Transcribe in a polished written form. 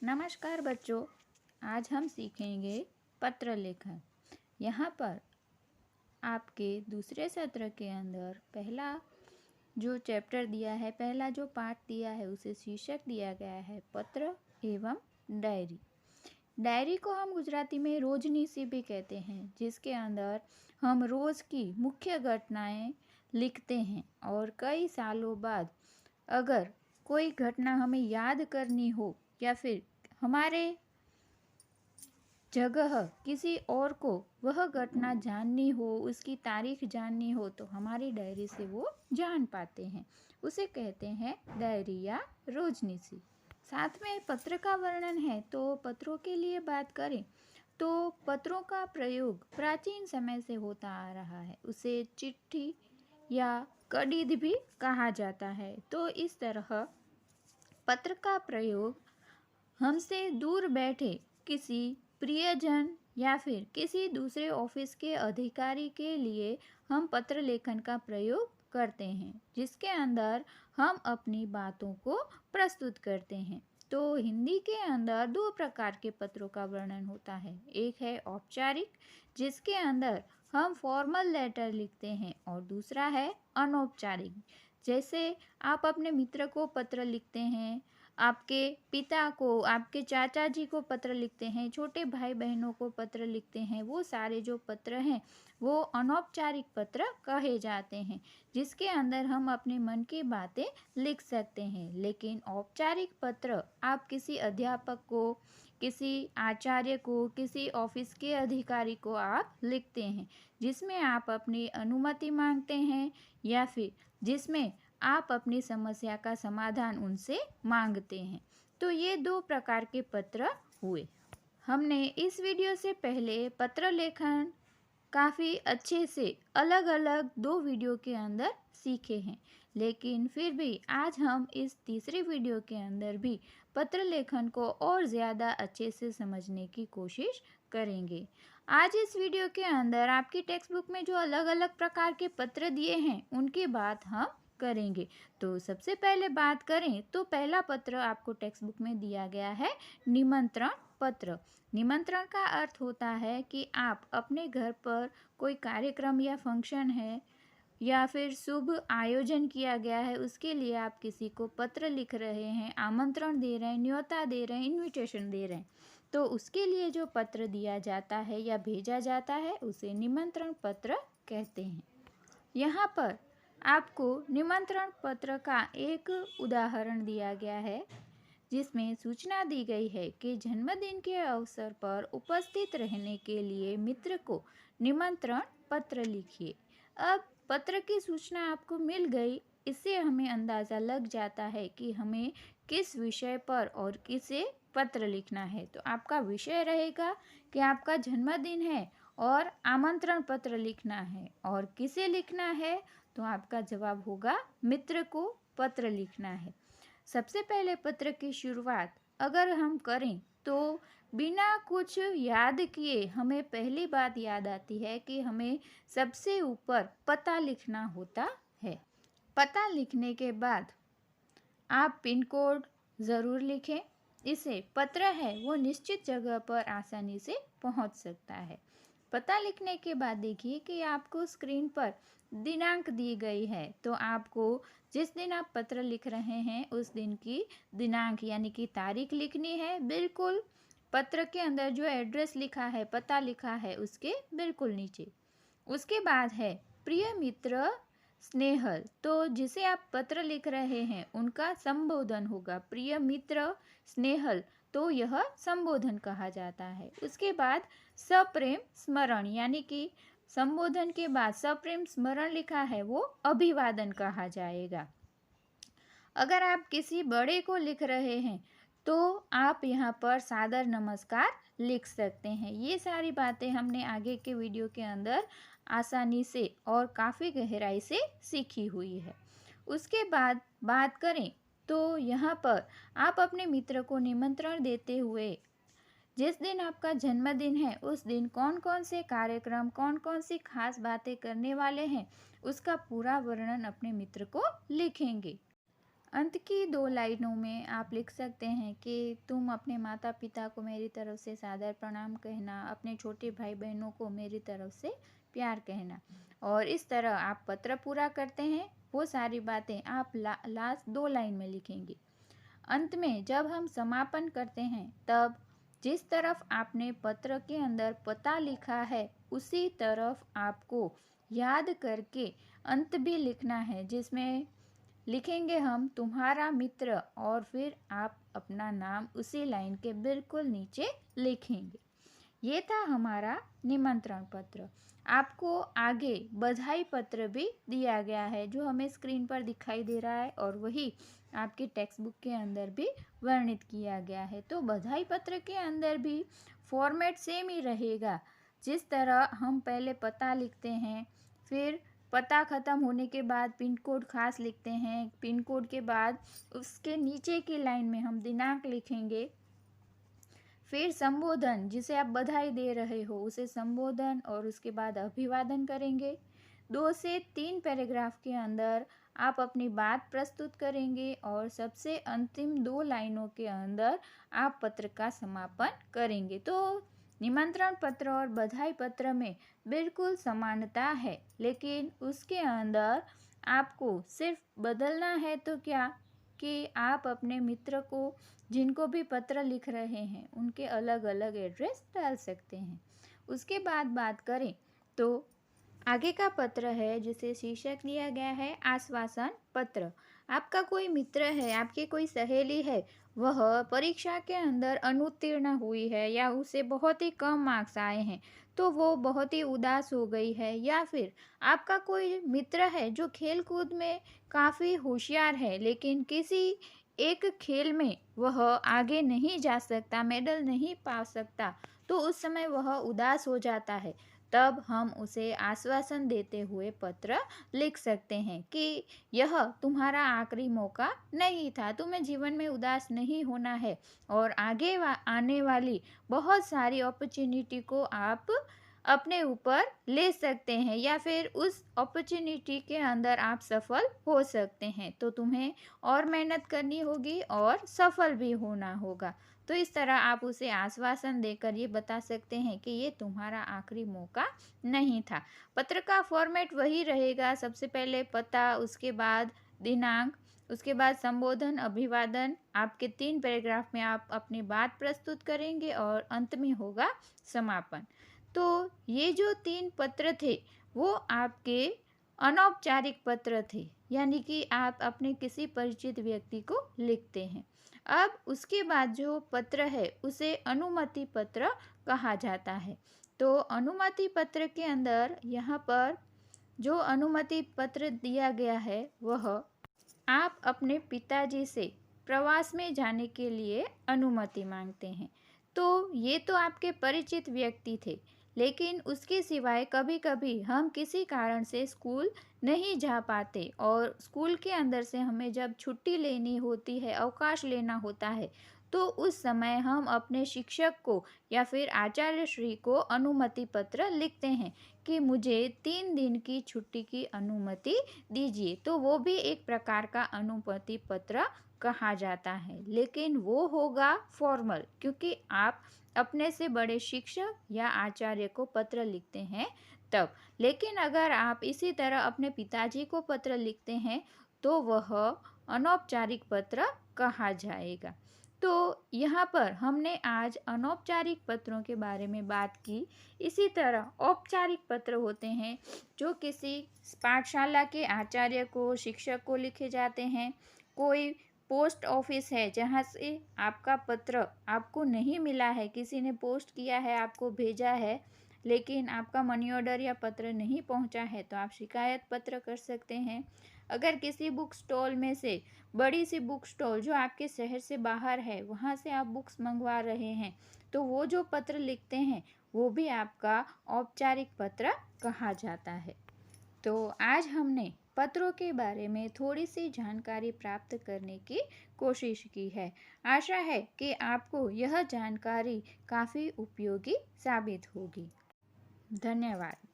नमस्कार बच्चों, आज हम सीखेंगे पत्र लेखन। यहाँ पर आपके दूसरे सत्र के अंदर पहला जो चैप्टर दिया है, पहला जो पाठ दिया है, उसे शीर्षक दिया गया है पत्र एवं डायरी। डायरी को हम गुजराती में रोजनीसी भी कहते हैं, जिसके अंदर हम रोज़ की मुख्य घटनाएं लिखते हैं और कई सालों बाद अगर कोई घटना हमें याद करनी हो या फिर हमारे जगह किसी और को वह घटना जाननी हो, उसकी तारीख जाननी हो, तो हमारी डायरी से वो जान पाते हैं। उसे कहते हैं डायरी या रोजनीसी। साथ में पत्र का वर्णन है, तो पत्रों के लिए बात करें तो पत्रों का प्रयोग प्राचीन समय से होता आ रहा है। उसे चिट्ठी या कड़ीद भी कहा जाता है। तो इस तरह पत्र का प्रयोग हमसे दूर बैठे किसी प्रियजन या फिर किसी दूसरे ऑफिस के अधिकारी के लिए हम पत्र लेखन का प्रयोग करते हैं, जिसके अंदर हम अपनी बातों को प्रस्तुत करते हैं। तो हिंदी के अंदर दो प्रकार के पत्रों का वर्णन होता है। एक है औपचारिक, जिसके अंदर हम फॉर्मल लेटर लिखते हैं, और दूसरा है अनौपचारिक। जैसे आप अपने मित्र को पत्र लिखते हैं, आपके पिता को, आपके चाचा जी को पत्र लिखते हैं, छोटे भाई बहनों को पत्र लिखते हैं, वो सारे जो पत्र हैं वो अनौपचारिक पत्र कहे जाते हैं, जिसके अंदर हम अपने मन की बातें लिख सकते हैं। लेकिन औपचारिक पत्र आप किसी अध्यापक को, किसी आचार्य को, किसी ऑफिस के अधिकारी को आप लिखते हैं, जिसमें आप अपनी अनुमति मांगते हैं या फिर जिसमें आप अपनी समस्या का समाधान उनसे मांगते हैं। तो ये दो प्रकार के पत्र हुए। हमने इस वीडियो से पहले पत्र लेखन काफ़ी अच्छे से अलग अलग दो वीडियो के अंदर सीखे हैं, लेकिन फिर भी आज हम इस तीसरे वीडियो के अंदर भी पत्र लेखन को और ज़्यादा अच्छे से समझने की कोशिश करेंगे। आज इस वीडियो के अंदर आपकी टेक्स्ट बुक में जो अलग अलग प्रकार के पत्र दिए हैं, उनकी बात हम करेंगे। तो सबसे पहले बात करें तो पहला पत्र आपको टेक्स्ट बुक में दिया गया है निमंत्रण पत्र। निमंत्रण का अर्थ होता है कि आप अपने घर पर कोई कार्यक्रम या फंक्शन है या फिर शुभ आयोजन किया गया है, उसके लिए आप किसी को पत्र लिख रहे हैं, आमंत्रण दे रहे हैं, न्योता दे रहे हैं, इनविटेशन दे रहे हैं। तो उसके लिए जो पत्र दिया जाता है या भेजा जाता है, उसे निमंत्रण पत्र कहते हैं। यहाँ पर आपको निमंत्रण पत्र का एक उदाहरण दिया गया है, जिसमें सूचना दी गई है कि जन्मदिन के अवसर पर उपस्थित रहने के लिए मित्र को निमंत्रण पत्र लिखिए। अब पत्र की सूचना आपको मिल गई, इससे हमें अंदाज़ा लग जाता है कि हमें किस विषय पर और किसे पत्र लिखना है। तो आपका विषय रहेगा कि आपका जन्मदिन है और आमंत्रण पत्र लिखना है, और किसे लिखना है तो आपका जवाब होगा मित्र को पत्र लिखना है। सबसे पहले पत्र की शुरुआत अगर हम करें तो बिना कुछ याद किए हमें पहली बात याद आती है कि हमें सबसे ऊपर पता लिखना होता है। पता लिखने के बाद आप पिन कोड ज़रूर लिखें, इससे पत्र है वो निश्चित जगह पर आसानी से पहुंच सकता है। पता लिखने के बाद देखिए कि आपको स्क्रीन पर दिनांक दी गई है, तो आपको जिस दिन आप पत्र लिख रहे हैं उस दिन की दिनांक यानी कि तारीख लिखनी है। बिल्कुल पत्र के अंदर जो एड्रेस लिखा है, पता लिखा है, उसके बिल्कुल नीचे। उसके बाद है प्रिय मित्र स्नेहल, तो जिसे आप पत्र लिख रहे हैं उनका संबोधन होगा प्रिय मित्र स्नेहल, तो यह संबोधन कहा जाता है। उसके बाद सप्रेम स्मरण, यानी कि संबोधन के बाद सप्रेम स्मरण लिखा है, वो अभिवादन कहा जाएगा। अगर आप किसी बड़े को लिख रहे हैं तो आप यहाँ पर सादर नमस्कार लिख सकते हैं। ये सारी बातें हमने आगे के वीडियो के अंदर आसानी से और काफ़ी गहराई से सीखी हुई है। उसके बाद बात करें तो यहाँ पर आप अपने मित्र को निमंत्रण देते हुए जिस दिन आपका जन्मदिन है उस दिन कौन कौन से कार्यक्रम, कौन कौन सी खास बातें करने वाले हैं, उसका पूरा वर्णन अपने मित्र को लिखेंगे। अंत की 2 लाइनों में आप लिख सकते हैं कि तुम अपने माता पिता को मेरी तरफ से सादर प्रणाम कहना, अपने छोटे भाई बहनों को मेरी तरफ से प्यार कहना। और इस तरह आप पत्र पूरा करते हैं। वो सारी बातें आप लास्ट 2 लाइन में लिखेंगे। अंत में जब हम समापन करते हैं तब जिस तरफ आपने पत्र के अंदर पता लिखा है उसी तरफ आपको याद करके अंत भी लिखना है, जिसमें लिखेंगे हम तुम्हारा मित्र, और फिर आप अपना नाम उसी लाइन के बिल्कुल नीचे लिखेंगे। ये था हमारा निमंत्रण पत्र। आपको आगे बधाई पत्र भी दिया गया है जो हमें स्क्रीन पर दिखाई दे रहा है, और वही आपके टेक्स्ट बुक के अंदर भी वर्णित किया गया है। तो बधाई पत्र के अंदर भी फॉर्मेट सेम ही रहेगा। जिस तरह हम पहले पता लिखते हैं, फिर पता ख़त्म होने के बाद पिन कोड खास लिखते हैं, पिन कोड के बाद उसके नीचे की लाइन में हम दिनांक लिखेंगे, फिर संबोधन जिसे आप बधाई दे रहे हो उसे संबोधन, और उसके बाद अभिवादन करेंगे। 2 से 3 पैराग्राफ के अंदर आप अपनी बात प्रस्तुत करेंगे, और सबसे अंतिम 2 लाइनों के अंदर आप पत्र का समापन करेंगे। तो निमंत्रण पत्र और बधाई पत्र में बिल्कुल समानता है, लेकिन उसके अंदर आपको सिर्फ बदलना है तो क्या कि आप अपने मित्र को, जिनको भी पत्र लिख रहे हैं, उनके अलग अलग एड्रेस डाल सकते हैं। उसके बाद बात करें तो आगे का पत्र है जिसे शीर्षक दिया गया है आश्वासन पत्र। आपका कोई मित्र है, आपकी कोई सहेली है, वह परीक्षा के अंदर अनुत्तीर्ण हुई है या उसे बहुत ही कम मार्क्स आए हैं, तो वो बहुत ही उदास हो गई है। या फिर आपका कोई मित्र है जो खेल कूद में काफ़ी होशियार है, लेकिन किसी एक खेल में वह आगे नहीं जा सकता, मेडल नहीं पा सकता, तो उस समय वह उदास हो जाता है। तब हम उसे आश्वासन देते हुए पत्र लिख सकते हैं कि यह तुम्हारा आखिरी मौका नहीं था, तुम्हें जीवन में उदास नहीं होना है, और आगे आने वाली बहुत सारी अपॉर्चुनिटी को आप अपने ऊपर ले सकते हैं, या फिर उस अपॉर्चुनिटी के अंदर आप सफल हो सकते हैं। तो तुम्हें और मेहनत करनी होगी और सफल भी होना होगा। तो इस तरह आप उसे आश्वासन देकर ये बता सकते हैं कि ये तुम्हारा आखिरी मौका नहीं था। पत्र का फॉर्मेट वही रहेगा, सबसे पहले पता, उसके बाद दिनांक, उसके बाद संबोधन, अभिवादन, आपके 3 पैराग्राफ में आप अपनी बात प्रस्तुत करेंगे, और अंत में होगा समापन। तो ये जो 3 पत्र थे वो आपके अनौपचारिक पत्र थे, यानी कि आप अपने किसी परिचित व्यक्ति को लिखते हैं। अब उसके बाद जो पत्र है उसे अनुमति पत्र कहा जाता है। तो अनुमति पत्र के अंदर यहाँ पर जो अनुमति पत्र दिया गया है वह आप अपने पिताजी से प्रवास में जाने के लिए अनुमति मांगते हैं। तो ये तो आपके परिचित व्यक्ति थे, लेकिन उसके सिवाय कभी कभी हम किसी कारण से स्कूल नहीं जा पाते, और स्कूल के अंदर से हमें जब छुट्टी लेनी होती है, अवकाश लेना होता है, तो उस समय हम अपने शिक्षक को या फिर आचार्य श्री को अनुमति पत्र लिखते हैं कि मुझे 3 दिन की छुट्टी की अनुमति दीजिए। तो वो भी एक प्रकार का अनुमति पत्र कहा जाता है, लेकिन वो होगा फॉर्मल, क्योंकि आप अपने से बड़े शिक्षक या आचार्य को पत्र लिखते हैं तब। लेकिन अगर आप इसी तरह अपने पिताजी को पत्र लिखते हैं तो वह अनौपचारिक पत्र कहा जाएगा। तो यहाँ पर हमने आज अनौपचारिक पत्रों के बारे में बात की। इसी तरह औपचारिक पत्र होते हैं जो किसी पाठशाला के आचार्य को, शिक्षक को लिखे जाते हैं। कोई पोस्ट ऑफिस है जहाँ से आपका पत्र आपको नहीं मिला है, किसी ने पोस्ट किया है, आपको भेजा है, लेकिन आपका मनी ऑर्डर या पत्र नहीं पहुँचा है, तो आप शिकायत पत्र कर सकते हैं। अगर किसी बुक स्टॉल में से, बड़ी सी बुक स्टॉल जो आपके शहर से बाहर है, वहाँ से आप बुक्स मंगवा रहे हैं, तो वो जो पत्र लिखते हैं वो भी आपका औपचारिक पत्र कहा जाता है। तो आज हमने पत्रों के बारे में थोड़ी सी जानकारी प्राप्त करने की कोशिश की है। आशा है कि आपको यह जानकारी काफ़ी उपयोगी साबित होगी। धन्यवाद।